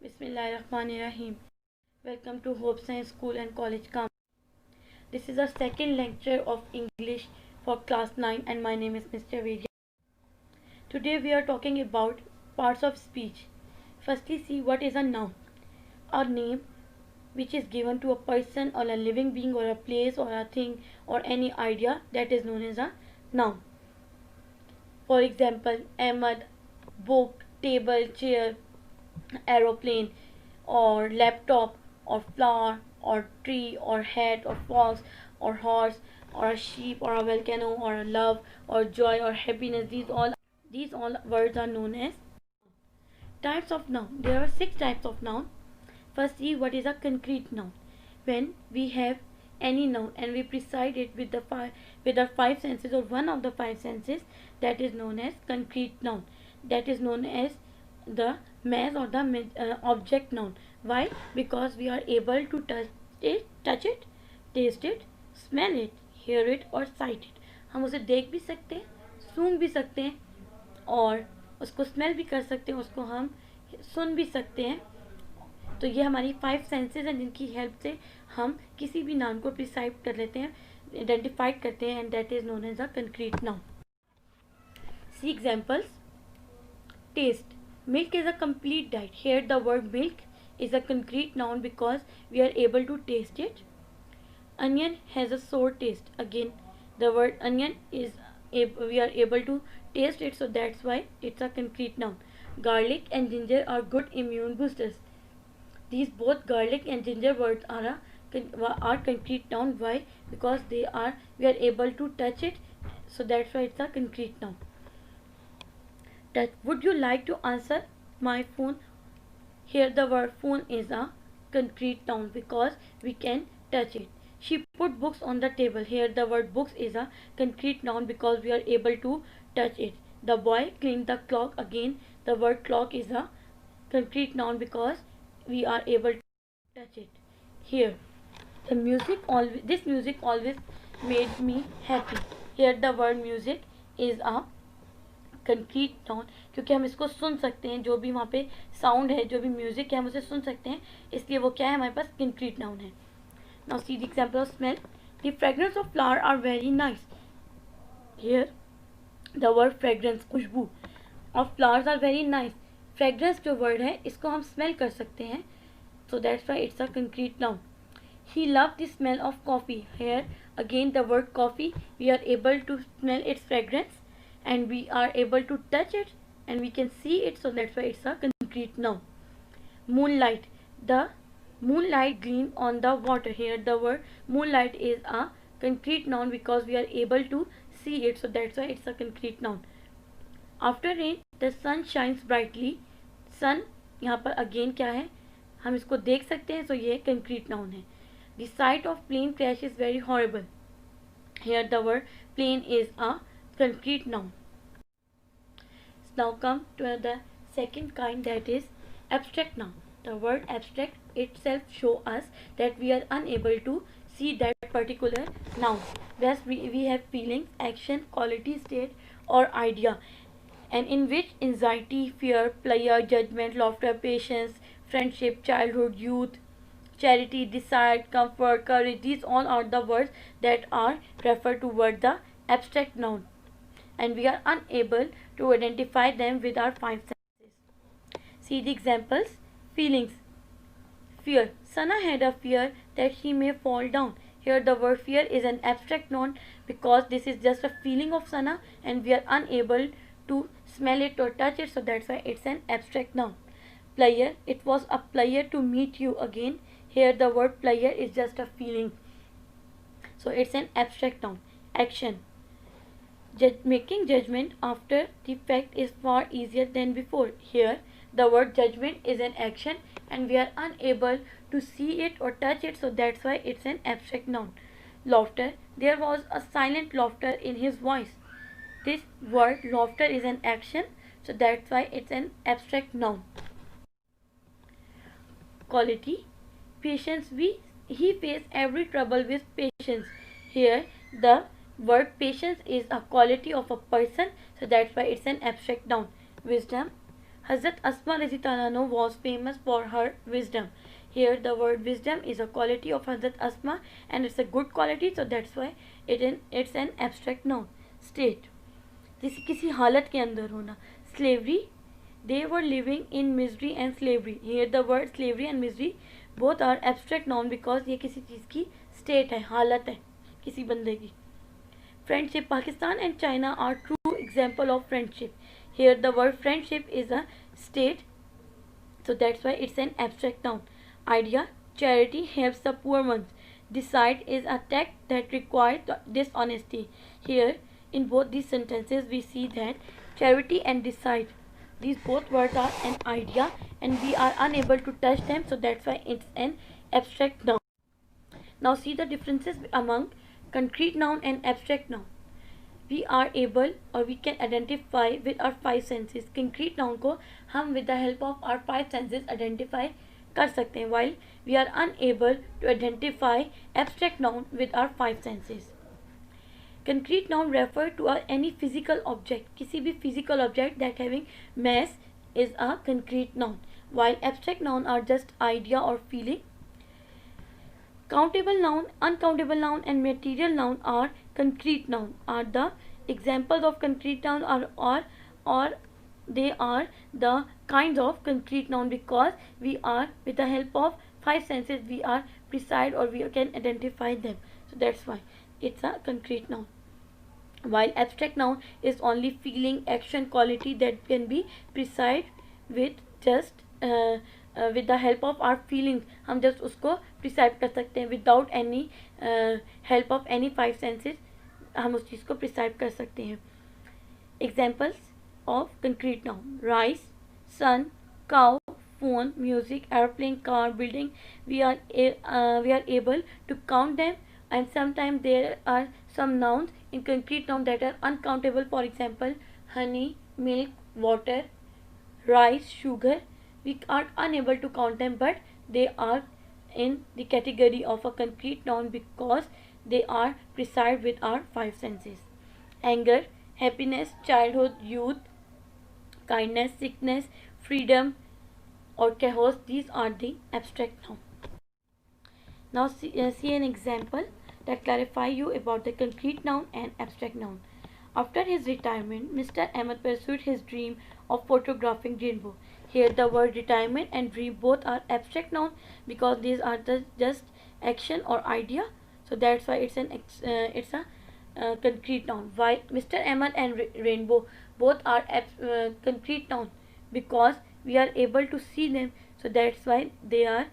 Bismillahirrahmanirrahim. Welcome to Hope Science School and College Camp. This is our second lecture of English for class 9 and my name is Mr. Vidya. Today we are talking about parts of speech. Firstly, see what is a noun. A name which is given to a person or a living being or a place or a thing or any idea that is known as a noun. For example, Ahmad, book, table, chair, aeroplane or laptop or flower or tree or hat or fox or horse or a sheep or a volcano or a love or joy or happiness. These all words are known as types of noun. There are 6 types of noun. First, see what is a concrete noun. When we have any noun and we precede it with our 5 senses or one of the 5 senses, that is known as concrete noun. That is known as the mass or the object noun. Why? Because we are able to touch it, taste it, smell it, hear it और sight it. हम उसे देख भी सकते हैं, सूंघ भी सकते हैं और उसको स्मेल भी कर सकते हैं, उसको हम सुन भी सकते हैं. तो ये हमारी 5 सेंसेस हैं जिनकी हेल्प से हम किसी भी नाउन को प्रिसाइड कर लेते हैं, आइडेंटिफाइड करते हैं, and that is known as a concrete noun. See examples. Test. Milk is a complete diet. Here the word milk is a concrete noun because we are able to taste it. Onion has a sour taste. Again, the word onion is we are able to taste it, so that's why it's a concrete noun. Garlic and ginger are good immune boosters. These both garlic and ginger words are concrete noun. Why? Because we are able to touch it, so that's why it's a concrete noun. Would you like to answer my phone? Here the word phone is a concrete noun because we can touch it. She put books on the table. Here the word books is a concrete noun because we are able to touch it. The boy cleaned the clock. Again, the word clock is a concrete noun because we are able to touch it. Here, this music always made me happy. Here the word music is a concrete noun क्योंकि हम इसको सुन सकते हैं, जो भी वहाँ पे sound है, जो भी म्यूजिक है, हम उसे सुन सकते हैं, इसलिए वो क्या है, हमारे पास कंक्रीट नाउन है. Now see the example of smell. The fragrance of flower are very nice. Here the word fragrance, खुशबू, of flowers are very nice. Fragrance जो वर्ड है इसको हम स्मेल कर सकते हैं, so that's why it's a concrete noun. He loved the smell of coffee. Here again the word coffee, we are able to smell its fragrance and we are able to touch it and we can see it, so that's why it's a concrete noun. Moonlight. The moonlight gleam on the water. Here the word moonlight is a concrete noun because we are able to see it, so that's why it's a concrete noun. After rain the sun shines brightly. Sun यहाँ पर again क्या है, हम इसको देख सकते हैं, so ये concrete noun है. The sight of plane crash is very horrible. Here the word plane is a concrete noun. Now come to the second kind, that is abstract noun. The word abstract itself show us that we are unable to see that particular noun. Thus we have feelings, action, quality, state or idea, and in which anxiety, fear, pleasure, judgment, laughter, patience, friendship, childhood, youth, charity, desire, comfort, courage, these all are the words that are referred toward the abstract noun, and we are unable to identify them with our 5 senses. See the examples. Feelings. Fear. Sana had a fear that she may fall down. Here the word fear is an abstract noun because this is just a feeling of Sana and we are unable to smell it or touch it, so that's why it's an abstract noun. Pleasure. It was a pleasure to meet you again. Here the word pleasure is just a feeling, so it's an abstract noun. Action. Making judgment after the fact is far easier than before. Here the word judgment is an action and we are unable to see it or touch it, so that's why it's an abstract noun. Laughter. There was a silent laughter in his voice. This word laughter is an action, so that's why it's an abstract noun. Quality. Patience. He faced every trouble with patience. Here the word patience is a quality of a person, so that's why it's an abstract noun. Wisdom. Hazrat Asma Razi Talano was famous for her wisdom. Here the word wisdom is a quality of Hazrat Asma and it's a good quality, so that's why it's an abstract noun. State, जैसे किसी हालत के अंदर होना. Slavery, they were living in misery and slavery. Here the word slavery and misery both are abstract noun because ये किसी चीज़ की state है, हालत है किसी बंदे की. Friendship, Pakistan and China are true example of friendship. Here the word friendship is a state, so that's why it's an abstract noun. Idea, charity helps the poor ones. Decide is a tact that requires dishonesty. Here in both these sentences we see that charity and decide, these both words are an idea and we are unable to touch them, so that's why it's an abstract noun. Now see the differences among concrete noun and abstract noun. We are able or we can identify with our five senses. Concrete noun को हम with the help of our five senses identify कर सकते हैं, while we are unable to identify abstract noun with our five senses. Concrete noun refer to any physical object. किसी भी physical object that having mass is a concrete noun, while abstract noun are just idea or feeling. Countable noun, uncountable noun and material noun are concrete noun, are the examples of concrete noun, or they are the kinds of concrete noun because we are with the help of five senses we are precise or we can identify them, so that's why it's a concrete noun. While abstract noun is only feeling, action, quality that can be precise with just with the help of our feelings. हम just उसको preside कर सकते हैं without any help of any five senses. हम उस चीज़ को preside कर सकते हैं. Examples of concrete noun: rice, sun, cow, phone, music, airplane, car, building. We are able to count them, and sometimes there are some nouns in concrete noun that are uncountable. For example, honey, milk, water, rice, sugar. We are unable to count them, but they are in the category of a concrete noun because they are precise with our five senses. Anger, happiness, childhood, youth, kindness, sickness, freedom or chaos, these are the abstract noun. Now see an example that clarify you about the concrete noun and abstract noun. After his retirement, Mr. Ahmed pursued his dream of photographing rainbow. Here the word retirement and dream both are abstract noun because these are just action or idea, so that's why it's a concrete noun. While Mr. Ahmed and rainbow both are concrete noun because we are able to see them, so that's why they are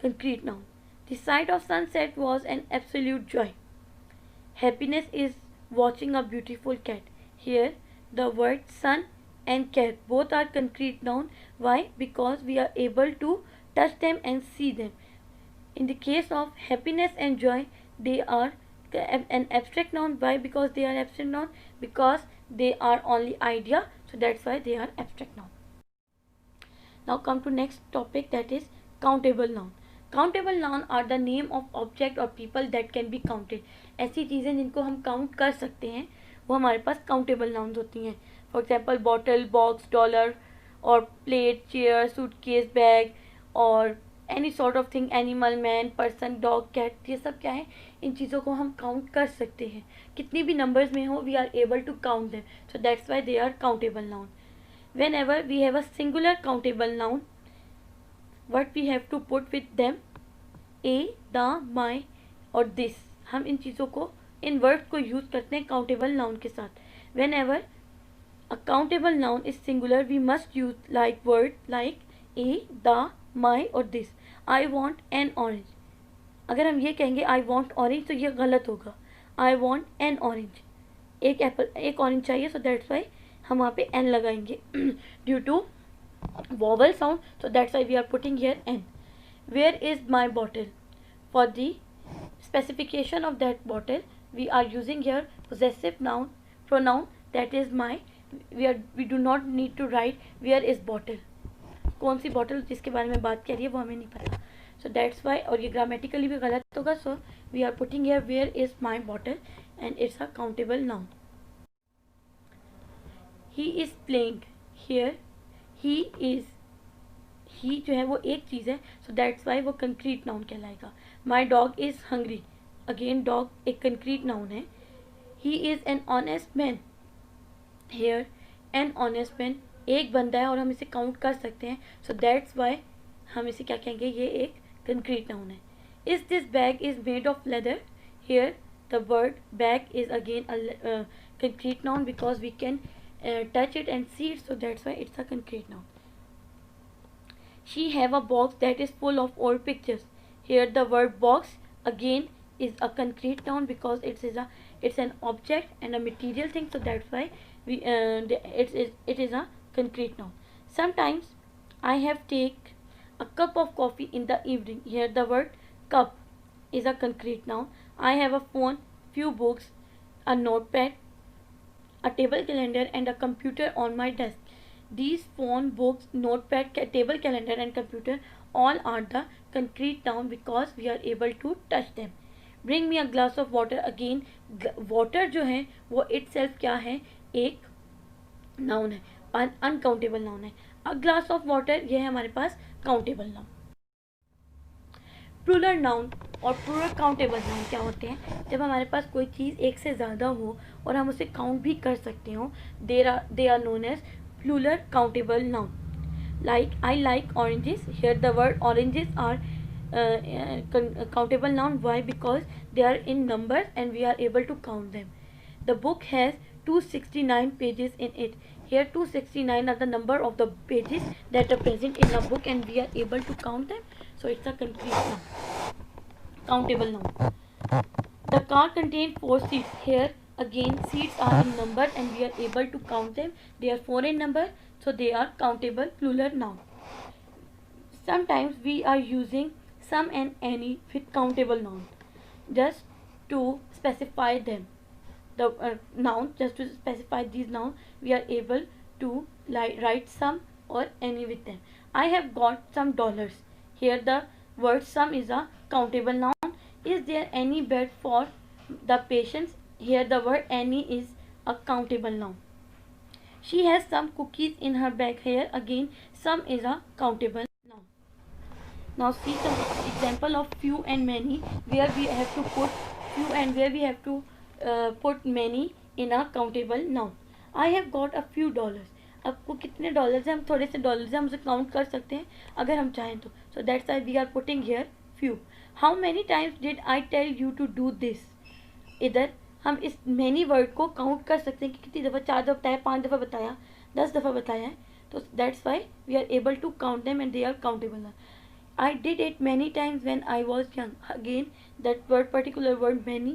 concrete noun. The sight of sunset was an absolute joy. Happiness is watching a beautiful cat. Here the word sun and cat both are concrete noun. Why? Because we are able to touch them and see them. In the case of happiness and joy, they are an abstract noun. Why? Because they are abstract noun because they are only idea, so that's why they are abstract noun. Now come to next topic, that is countable noun. Countable noun are the name of object or people that can be counted. ऐसी चीज़ें जिनको हम count कर सकते हैं वो हमारे पास countable nouns होती हैं. For example bottle, box, dollar और प्लेट, चेयर, सूटकेस, बैग और any sort of thing, animal, man, person, dog, cat, ये सब क्या है, इन चीज़ों को हम काउंट कर सकते हैं. कितनी भी नंबर्स में हो we are able to count them, so that's why they are countable noun. Whenever we have a singular countable noun, what we have to put with them a, the, my और this. हम इन चीज़ों को, इन words को use करते हैं countable noun के साथ. Whenever a countable noun is singular we must use like word like a, the, my और this. I want an orange. अगर हम ये कहेंगे आई वॉन्ट ऑरेंज तो ये गलत होगा. आई वॉन्ट एन ऑरेंज, एक एप्पल, एक ऑरेंज चाहिए, सो दैट्स वाई हम वहाँ पे एन लगाएंगे due to vowel sound, so that's why we are putting here n. Where is my bottle? For the specification of that bottle we are using here possessive noun pronoun, that is my. We do not need to write where is bottle. कौन सी bottle जिसके बारे में बात कर रही है वो हमें नहीं पता, so that's why, और ये ग्रामेटिकली भी गलत होगा, so we are putting here where is my bottle and it's a countable noun. He is playing. Here he is, he जो है वो एक चीज़ है, सो दैट्स वाई वो कंक्रीट नाउन कहलाएगा. My dog is hungry, again dog एक concrete noun है. He is an honest man, here an honest man एक बंदा है और हम इसे काउंट कर सकते हैं, सो दैट्स वाई हम इसे क्या कहेंगे, ये एक कंक्रीट नाउन है. Is this bag is made of leather, here the word bag is again a concrete noun because we can touch it and see it, so that's why it's a concrete noun. She have a box that is full of old pictures, here the word box again is a concrete noun because it's an object and a material thing, so that's why it is a concrete noun. Sometimes I have take a cup of coffee in the evening, here the word cup is a concrete noun. I have a phone, few books, a notepad, a table calendar and a computer on my desk. These phone, books, notepad, table calendar and computer all are the concrete noun because we are able to touch them. Bring me a glass of water, again water जो है वो itself क्या है, एक noun है, uncountable noun है. A glass of water ये है हमारे पास countable noun. प्लूरल नाउन और प्लूरल काउंटेबल नाउन क्या होते हैं, जब हमारे पास कोई चीज़ एक से ज़्यादा हो और हम उसे काउंट भी कर सकते हो, they are known as plural countable noun. Like I like oranges, here the word oranges are countable noun. Why? Because they are in numbers and we are able to count them. The book has 269 pages in it. Here 269 are the number of the pages that are present in a book and we are able to count them. So it's a complete noun. Countable noun. The car contains 4 seats. Here again seats are in number and we are able to count them. They are 4 in number, so they are countable plural noun. Sometimes we are using some and any with countable noun just to specify them. The noun, just to specify these nouns, we are able to write some or any with them. I have got some dollars. Here the word some is a countable noun. Is there any bed for the patients? Here the word any is a countable noun. She has some cookies in her bag. Here again some is a countable noun. Now see some example of few and many, where we have to put few and where we have to put many in a countable noun. I have got a few dollars. आपको कितने dollars हैं, हम थोड़े से dollars हैं, हम उसे count कर सकते हैं अगर हम चाहें तो. So that's why we are putting here few. How many times did I tell you to do this. इधर हम इस मैनी वर्ड को काउंट कर सकते हैं कि कितनी दफ़ा, 4 दफ़ा बताया, 5 दफ़ा बताया, 10 दफ़ा बताया है. तो that's why we are able to count them and they are countable. I did it many times when I was young. Again, that word, particular word many,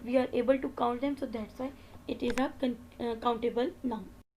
we are able to count them, so that's why it is a countable noun.